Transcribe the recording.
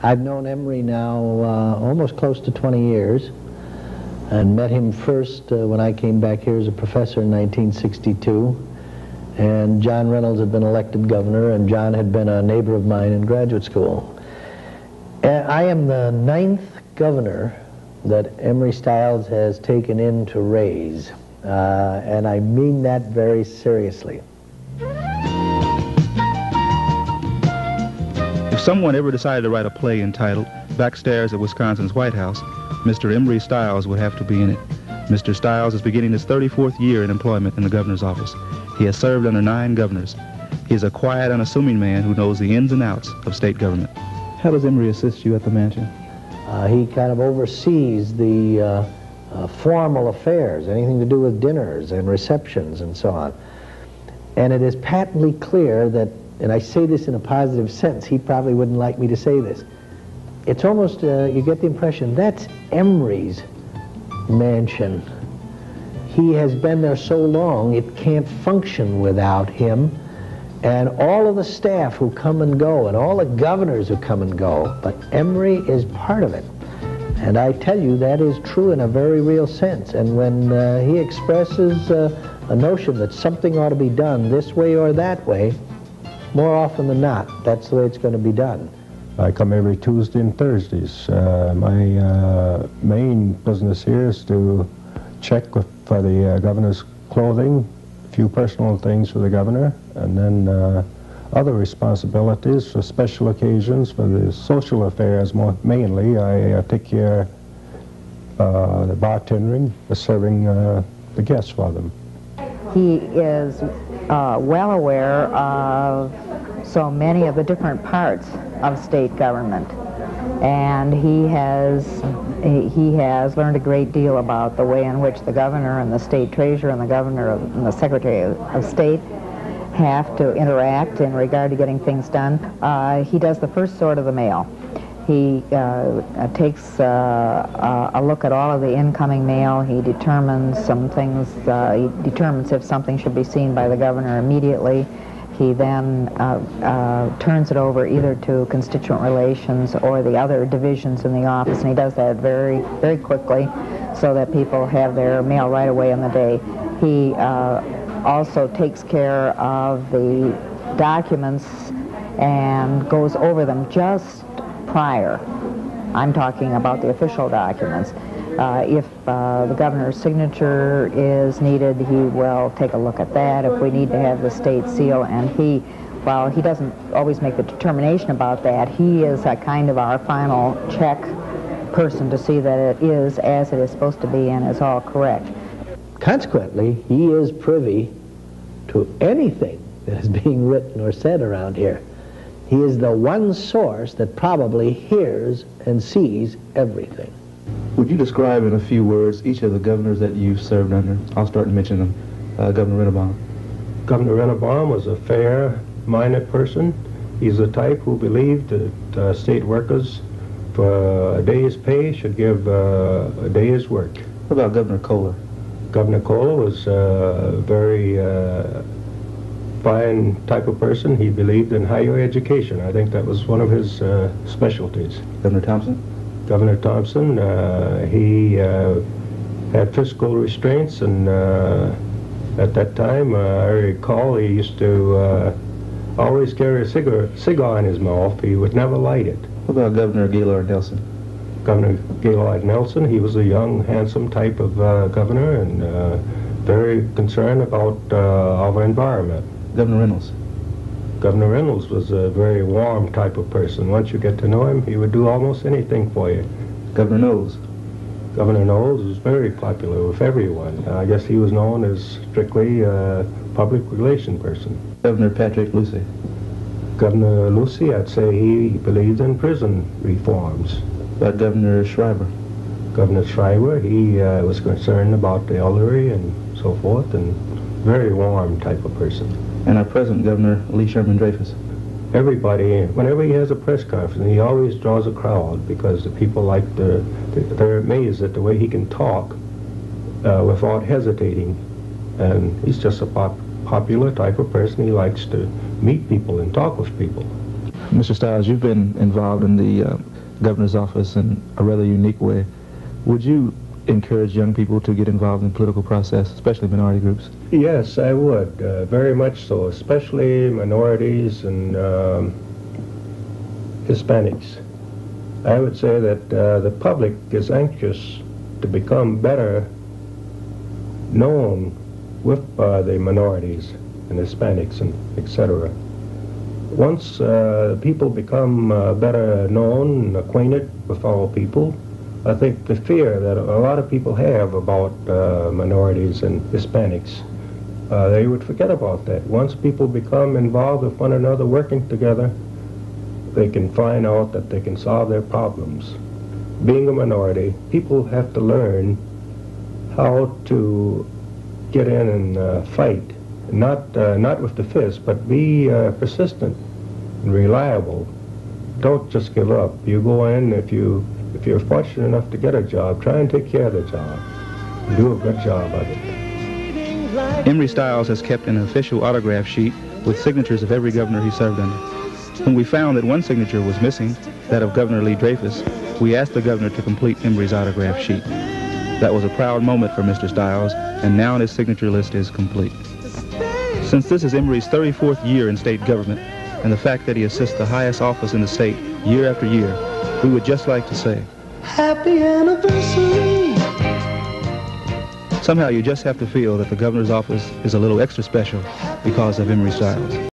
I've known Emory now almost close to 20 years, and met him first when I came back here as a professor in 1962. And John Reynolds had been elected governor, and John had been a neighbor of mine in graduate school. I am the 9th governor that Emory Styles has taken in to raise, and I mean that very seriously. If someone ever decided to write a play entitled Backstairs at Wisconsin's White House, Mr. Emory Styles would have to be in it. Mr. Styles is beginning his 34th year in employment in the governor's office. He has served under 9 governors. He is a quiet, unassuming man who knows the ins and outs of state government. How does Emory assist you at the mansion? He kind of oversees the formal affairs, anything to do with dinners and receptions and so on. And it is patently clear that, and I say this in a positive sense, he probably wouldn't like me to say this, it's almost, you get the impression, that's Emory's mansion. He has been there so long, it can't function without him. And all of the staff who come and go, and all the governors who come and go, but Emory is part of it. And I tell you, that is true in a very real sense. And when he expresses a notion that something ought to be done this way or that way, more often than not, that's the way it's going to be done. I come every Tuesday and Thursdays. My main business here is to check for the governor's clothing, a few personal things for the governor, and then other responsibilities for special occasions, for the social affairs mainly. I take care of the bartending, the serving the guests for them. He is well aware of so many of the different parts of state government, and he has learned a great deal about the way in which the governor and the state treasurer and the governor and the secretary of state have to interact in regard to getting things done. He does the first sort of the mail. He takes a look at all of the incoming mail. He determines some things. He determines if something should be seen by the governor immediately. He then turns it over either to constituent relations or the other divisions in the office, and he does that very, very quickly so that people have their mail right away in the day. He also takes care of the documents and goes over them just prior. I'm talking about the official documents. If the governor's signature is needed, he will take a look at that. If we need to have the state seal, and while he doesn't always make the determination about that, he is a kind of our final check person to see that it is as it is supposed to be and is all correct. Consequently, he is privy to anything that is being written or said around here. He is the one source that probably hears and sees everything. Would you describe in a few words each of the governors that you've served under? I'll start to mention them. Governor Rennebaum. Governor Rennebaum was a fair-minded person. He's the type who believed that state workers for a day's pay should give a day's work. What about Governor Kohler? Governor Kohler was a very fine type of person. He believed in higher education. I think that was one of his specialties. Governor Thompson? Governor Thompson, he had fiscal restraints, and at that time, I recall he used to always carry a cigar in his mouth. He would never light it. What about Governor Gaylord Nelson? Governor Gaylord Nelson, he was a young, handsome type of governor, and very concerned about our environment. Governor Reynolds? Governor Reynolds was a very warm type of person. Once you get to know him, he would do almost anything for you. Governor Knowles? Governor Knowles was very popular with everyone. I guess he was known as strictly a public relation person. Governor Patrick Lucey? Governor Lucey, I'd say he believed in prison reforms. About Governor Schreiber? Governor Schreiber, he was concerned about the elderly and so forth, and very warm type of person. And our present Governor, Lee Sherman Dreyfus? Everybody, whenever he has a press conference, he always draws a crowd because the people like they're amazed at the way he can talk without hesitating. And he's just a popular type of person. He likes to meet people and talk with people. Mr. Styles, you've been involved in the governor's office in a rather unique way. Would you encourage young people to get involved in the political process, especially minority groups? Yes, I would, very much so, especially minorities and Hispanics. I would say that the public is anxious to become better known with the minorities and Hispanics and etc. Once people become better known and acquainted with all people, I think the fear that a lot of people have about minorities and Hispanics, they would forget about that. Once people become involved with one another, working together, they can find out that they can solve their problems. Being a minority, people have to learn how to get in and fight, not with the fist, but be persistent and reliable. Don't just give up. You go in, if you're fortunate enough to get a job, try and take care of the job and do a good job of it. Emory Styles has kept an official autograph sheet with signatures of every governor he served under. When we found that one signature was missing, that of Governor Lee Dreyfus, we asked the governor to complete Emory's autograph sheet. That was a proud moment for Mr. Styles, and now his signature list is complete. Since this is Emory's 34th year in state government, and the fact that he assists the highest office in the state year after year, we would just like to say, Happy Anniversary! Somehow you just have to feel that the governor's office is a little extra special because of Emory Styles.